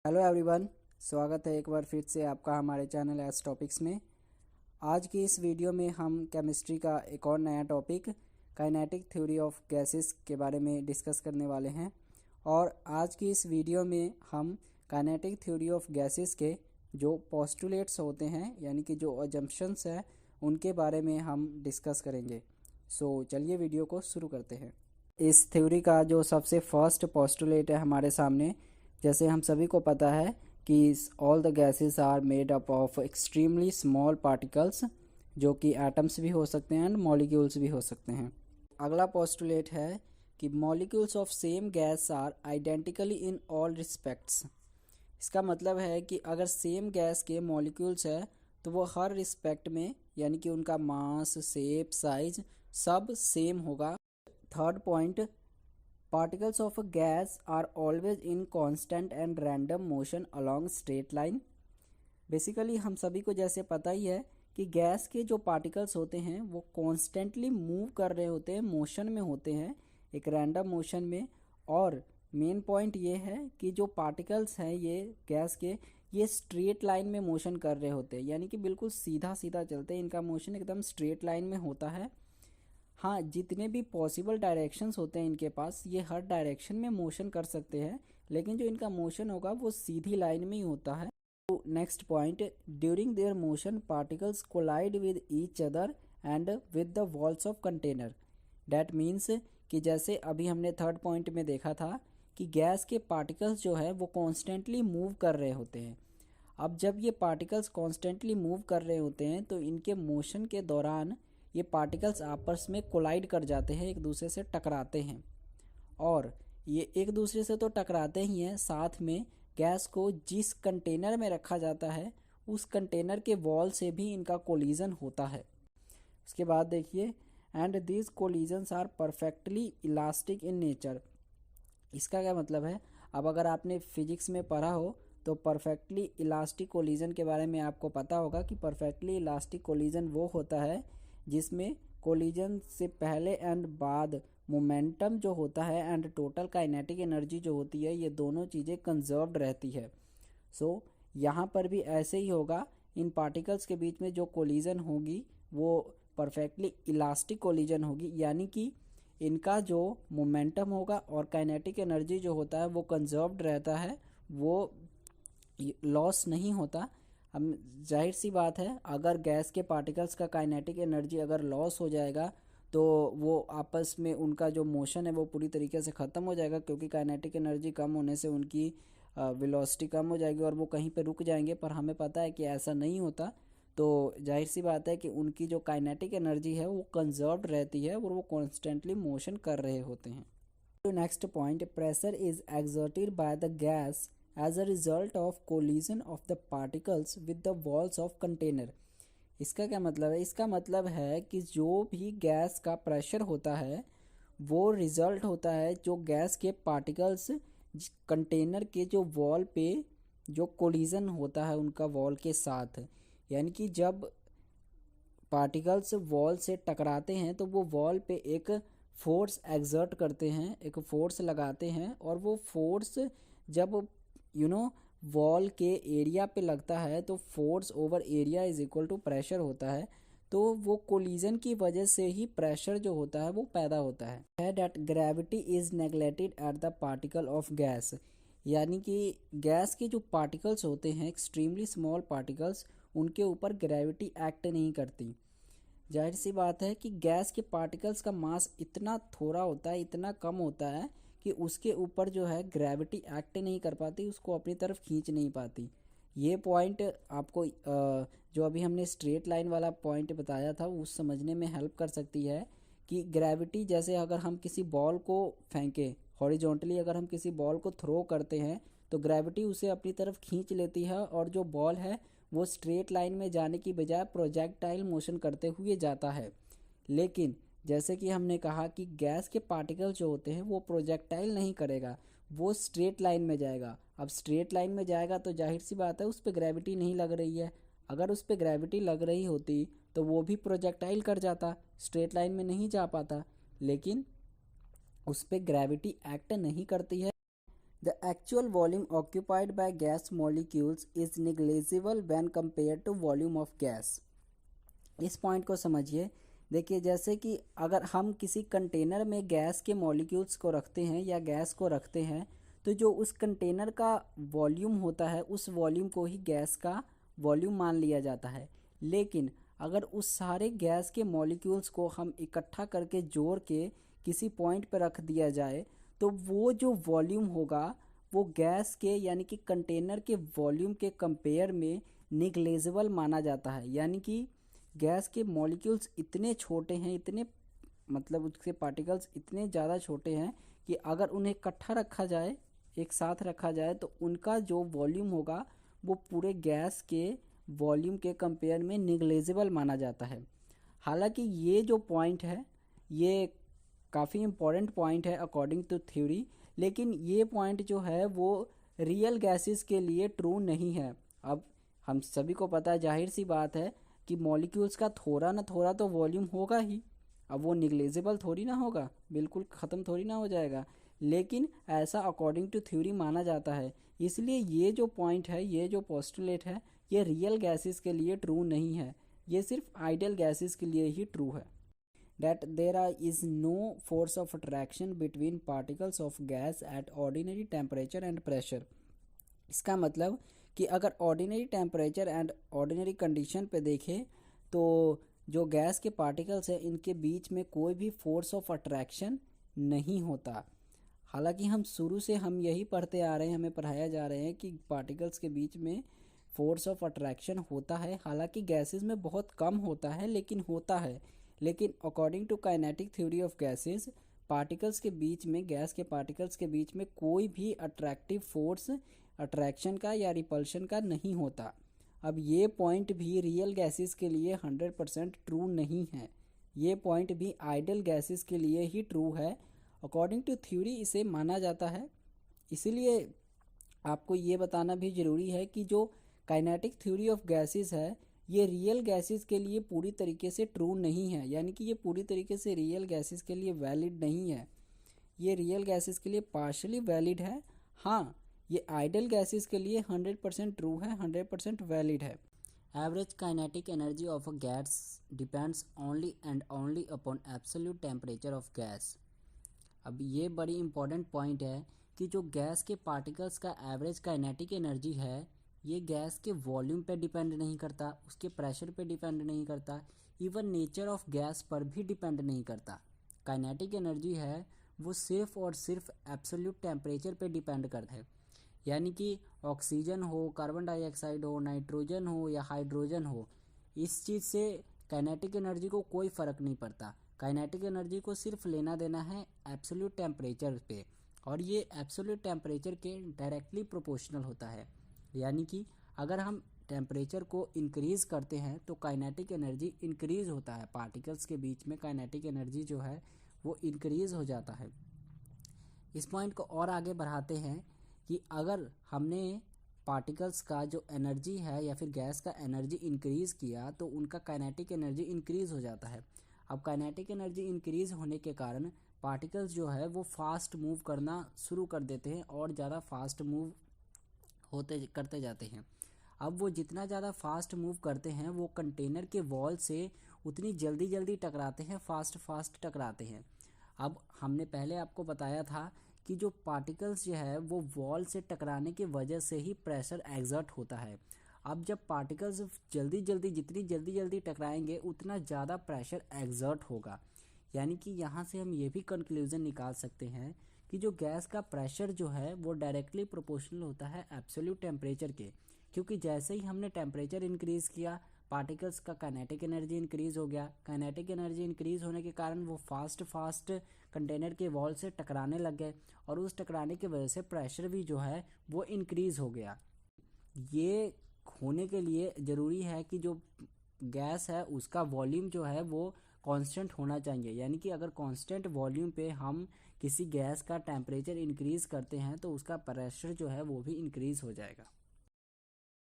Hello everyone. स्वागत है एक बार फिर से आपका हमारे चैनल एस टॉपिक्स में। आज की इस वीडियो में हम केमिस्ट्री का एक और नया topic kinetic theory of gases के बारे में डिस्कस करने वाले हैं। और आज की इस वीडियो में हम काइनेटिक थ्योरी ऑफ गैसेस के जो पोस्टुलेट्स होते हैं यानी कि जो अजम्पशंस हैं उनके बारे में हम डिस्कस करेंगे। चलिए वीडियो को शुरू करते हैं। इस थ्योरी का जो सबसे फर्स्ट पोस्टुलेट है हमारे सामने, जैसे हम सभी को पता है कि all the gases are made up of extremely small particles, जो कि एटम्स भी हो सकते हैं एंड मॉलिक्यूल्स भी हो सकते हैं। अगला पोस्टुलेट है कि molecules of same gas are identically in all respects. इसका मतलब है कि अगर सेम गैस के मॉलिक्यूल्स है तो वो हर रिस्पेक्ट में यानी कि उनका मास, शेप, साइज सब सेम होगा। Third point, particles of a gas are always in constant and random motion along straight line। Basically हम सभी को जैसे पता ही है कि गैस के जो पार्टिकल्स होते हैं वो कॉन्स्टेंटली मूव कर रहे होते हैं, मोशन में होते हैं, एक रैंडम मोशन में। और मेन पॉइंट ये है कि जो पार्टिकल्स हैं ये गैस के, ये स्ट्रेट लाइन में मोशन कर रहे होते हैं, यानी कि बिल्कुल सीधा सीधा चलते हैं, इनका मोशन एकदम स्ट्रेट लाइन में होता है। हाँ, जितने भी पॉसिबल डायरेक्शंस होते हैं इनके पास, ये हर डायरेक्शन में मोशन कर सकते हैं, लेकिन जो इनका मोशन होगा वो सीधी लाइन में ही होता है। तो next point, during their motion particles collide with each other and with the walls of container. That means कि जैसे अभी हमने थर्ड पॉइंट में देखा था कि गैस के पार्टिकल्स जो है वो कॉन्स्टेंटली मूव कर रहे होते हैं। अब जब ये पार्टिकल्स कॉन्स्टेंटली मूव कर रहे होते हैं तो इनके मोशन के दौरान ये पार्टिकल्स आपस में कोलाइड कर जाते हैं, एक दूसरे से टकराते हैं। और ये एक दूसरे से तो टकराते ही हैं, साथ में गैस को जिस कंटेनर में रखा जाता है उस कंटेनर के वॉल से भी इनका कोलिजन होता है। उसके बाद देखिए, and these collisions are perfectly elastic in nature. इसका क्या मतलब है? अब अगर आपने फिजिक्स में पढ़ा हो तो परफेक्टली इलास्टिक कोलिजन के बारे में आपको पता होगा कि परफेक्टली इलास्टिक कोलिजन वो होता है जिसमें कोलिजन से पहले एंड बाद मोमेंटम जो होता है एंड टोटल काइनेटिक एनर्जी जो होती है, ये दोनों चीज़ें कंजर्व्ड रहती है। यहाँ पर भी ऐसे ही होगा, इन पार्टिकल्स के बीच में जो कोलिजन होगी वो परफेक्टली इलास्टिक कोलिजन होगी, यानी कि इनका जो मोमेंटम होगा और काइनेटिक एनर्जी जो होता है वो कंजर्व्ड रहता है, वो लॉस नहीं होता। हम जाहिर सी बात है, अगर गैस के पार्टिकल्स का काइनेटिक एनर्जी अगर लॉस हो जाएगा तो वो आपस में उनका जो मोशन है वो पूरी तरीके से ख़त्म हो जाएगा, क्योंकि काइनेटिक एनर्जी कम होने से उनकी वेलोसिटी कम हो जाएगी और वो कहीं पे रुक जाएंगे। पर हमें पता है कि ऐसा नहीं होता, तो जाहिर सी बात है कि उनकी जो काइनेटिक एनर्जी है वो कंजर्व्ड रहती है और वो कॉन्स्टेंटली मोशन कर रहे होते हैं। तो next point, pressure is exerted by the gas as a result of collision of the particles with the walls of container। इसका क्या मतलब है? इसका मतलब है कि जो भी गैस का प्रेशर होता है वो रिजल्ट होता है जो गैस के पार्टिकल्स कंटेनर के जो वॉल पे जो कोलिजन होता है उनका वॉल के साथ, यानी कि जब पार्टिकल्स वॉल से टकराते हैं तो वो वॉल पे एक फोर्स एक्सर्ट करते हैं, एक फोर्स लगाते हैं, और वो फोर्स जब वॉल के एरिया पे लगता है तो force over area is equal to pressure होता है। तो वो कोलिजन की वजह से ही प्रेशर जो होता है वो पैदा होता है। That gravity is neglected at the particle of gas, यानी कि गैस के जो पार्टिकल्स होते हैं, एक्सट्रीमली स्मॉल पार्टिकल्स, उनके ऊपर ग्रेविटी एक्ट नहीं करती। जाहिर सी बात है कि गैस के पार्टिकल्स का मास इतना थोड़ा होता है, इतना कम होता है कि उसके ऊपर जो है ग्रेविटी एक्ट नहीं कर पाती, उसको अपनी तरफ खींच नहीं पाती। ये पॉइंट आपको जो अभी हमने स्ट्रेट लाइन वाला पॉइंट बताया था उस समझने में हेल्प कर सकती है कि ग्रेविटी, जैसे अगर हम किसी बॉल को फेंके हॉरिजॉन्टली, अगर हम किसी बॉल को थ्रो करते हैं तो ग्रेविटी उसे अपनी तरफ खींच लेती है और जो बॉल है वो स्ट्रेट लाइन में जाने की बजाय प्रोजेक्टाइल मोशन करते हुए जाता है। लेकिन जैसे कि हमने कहा कि गैस के पार्टिकल जो होते हैं वो प्रोजेक्टाइल नहीं करेगा, वो स्ट्रेट लाइन में जाएगा। अब स्ट्रेट लाइन में जाएगा तो जाहिर सी बात है उस पर ग्रेविटी नहीं लग रही है। अगर उस पर ग्रेविटी लग रही होती तो वो भी प्रोजेक्टाइल कर जाता, स्ट्रेट लाइन में नहीं जा पाता। लेकिन उस पर ग्रेविटी एक्ट नहीं करती है, the actual volume occupied by gas molecules is negligible when compare to volume of gas. इस पॉइंट को समझिए। देखिए, जैसे कि अगर हम किसी कंटेनर में गैस के मॉलिक्यूल्स को रखते हैं या गैस को रखते हैं, तो जो उस कंटेनर का वॉल्यूम होता है उस वॉल्यूम को ही गैस का वॉल्यूम मान लिया जाता है। लेकिन अगर उस सारे गैस के मॉलिक्यूल्स को हम इकट्ठा करके जोड़ के किसी पॉइंट पर रख दिया जाए, तो वो जो वॉल्यूम होगा वो गैस के यानी कि कंटेनर के वॉल्यूम के कंपेयर में निग्लेजिबल माना जाता है। यानी कि गैस के मॉलिक्यूल्स इतने छोटे हैं, इतने मतलब उसके पार्टिकल्स इतने ज़्यादा छोटे हैं कि अगर उन्हें इकट्ठा रखा जाए, एक साथ रखा जाए, तो उनका जो वॉल्यूम होगा वो पूरे गैस के वॉल्यूम के कंपेयर में निग्लेजिबल माना जाता है। हालांकि ये जो पॉइंट है ये काफ़ी इम्पॉर्टेंट पॉइंट है अकॉर्डिंग टू थ्योरी, लेकिन ये पॉइंट जो है वो रियल गैसेस के लिए ट्रू नहीं है। अब हम सभी को पता है, जाहिर सी बात है कि मॉलिक्यूल्स का थोड़ा ना थोड़ा तो वॉल्यूम होगा ही। अब वो निग्लेजिबल थोड़ी ना होगा, बिल्कुल ख़त्म थोड़ी ना हो जाएगा, लेकिन ऐसा अकॉर्डिंग टू थ्योरी माना जाता है। इसलिए ये जो पॉइंट है, ये जो पोस्टुलेट है, ये रियल गैसेस के लिए ट्रू नहीं है, ये सिर्फ आइडियल गैसेस के लिए ही ट्रू है। That there is no force of attraction between particles of gas at ordinary temperature and pressure। इसका मतलब कि अगर ordinary temperature and ordinary condition पे देखें तो जो गैस के पार्टिकल्स हैं इनके बीच में कोई भी फोर्स ऑफ अट्रैक्शन नहीं होता। हालांकि हम शुरू से हम यही पढ़ते आ रहे हैं, हमें पढ़ाया जा रहे हैं कि पार्टिकल्स के बीच में फोर्स ऑफ अट्रैक्शन होता है। हालांकि गैसेस में बहुत कम होता है, लेकिन होता है। लेकिन according to kinetic theory of gases, particles के बीच में, गैस के पार्टिकल्स के बीच में कोई भी अट्रैक्टिव फोर्स अट्रैक्शन का या रिपल्शन का नहीं होता। अब ये पॉइंट भी रियल गैसेस के लिए 100% ट्रू नहीं है, ये पॉइंट भी आइडियल गैसेस के लिए ही ट्रू है। अकॉर्डिंग टू थ्योरी इसे माना जाता है। इसीलिए आपको ये बताना भी ज़रूरी है कि जो काइनेटिक थ्योरी ऑफ गैसेस है ये रियल गैसेस के लिए पूरी तरीके से ट्रू नहीं है, यानी कि ये पूरी तरीके से रियल गैसेस के लिए वैलिड नहीं है। ये रियल गैसेस के लिए पार्शली वैलिड है। हाँ, ये आइडियल गैसेस के लिए 100% ट्रू है, 100% वैलिड है। Average kinetic energy of a gas depends only and only upon absolute temperature of gas. अब ये बड़ी इंपॉर्टेंट पॉइंट है कि जो गैस के पार्टिकल्स का एवरेज काइनेटिक एनर्जी है ये गैस के वॉल्यूम पे डिपेंड नहीं करता, उसके प्रेशर पे डिपेंड नहीं करता, इवन नेचर ऑफ गैस पर भी डिपेंड नहीं करता। काइनेटिक एनर्जी है वो सिर्फ और सिर्फ एब्सोल्यूट टेम्परेचर पे डिपेंड करता है। यानी कि ऑक्सीजन हो, कार्बन डाइऑक्साइड हो, नाइट्रोजन हो या हाइड्रोजन हो, इस चीज़ से काइनेटिक एनर्जी को कोई फ़र्क नहीं पड़ता। काइनेटिक एनर्जी को सिर्फ लेना देना है एब्सोल्यूट टेम्परेचर पे, और ये एब्सोल्यूट टेम्परेचर के डायरेक्टली प्रोपोर्शनल होता है। यानी कि अगर हम टेम्परेचर को इंक्रीज़ करते हैं तो काइनेटिक एनर्जी इंक्रीज़ होता है, पार्टिकल्स के बीच में काइनेटिक एनर्जी जो है वो इंक्रीज़ हो जाता है। इस पॉइंट को और आगे बढ़ाते हैं कि अगर हमने पार्टिकल्स का जो एनर्जी है या फिर गैस का एनर्जी इंक्रीज़ किया तो उनका काइनेटिक एनर्जी इंक्रीज़ हो जाता है। अब काइनेटिक एनर्जी इंक्रीज़ होने के कारण पार्टिकल्स जो है वो फास्ट मूव करना शुरू कर देते हैं और ज़्यादा फास्ट मूव करते जाते हैं। अब वो जितना ज़्यादा फास्ट मूव करते हैं वो कंटेनर के वॉल से उतनी जल्दी जल्दी टकराते हैं, फास्ट टकराते हैं। अब हमने पहले आपको बताया था कि जो पार्टिकल्स जो है वो वॉल से टकराने की वजह से ही प्रेशर एग्जर्ट होता है। अब जब पार्टिकल्स जितनी जल्दी टकराएंगे उतना ज़्यादा प्रेशर एग्जर्ट होगा। यानी कि यहाँ से हम ये भी कंक्लूज़न निकाल सकते हैं कि जो गैस का प्रेशर जो है वो डायरेक्टली प्रोपोर्शनल होता है एब्सोल्यूट टेम्परेचर के, क्योंकि जैसे ही हमने टेम्परेचर इंक्रीज़ किया पार्टिकल्स का काइनेटिक एनर्जी इंक्रीज़ हो गया। काइनेटिक एनर्जी इंक्रीज़ होने के कारण वो फास्ट कंटेनर के वॉल से टकराने लग गए और उस टकराने की वजह से प्रेशर भी जो है वो इंक्रीज़ हो गया। ये होने के लिए ज़रूरी है कि जो गैस है उसका वॉल्यूम जो है वो कांस्टेंट होना चाहिए। यानी कि अगर कांस्टेंट वॉल्यूम पे हम किसी गैस का टेम्परेचर इंक्रीज़ करते हैं तो उसका प्रेशर जो है वो भी इंक्रीज़ हो जाएगा।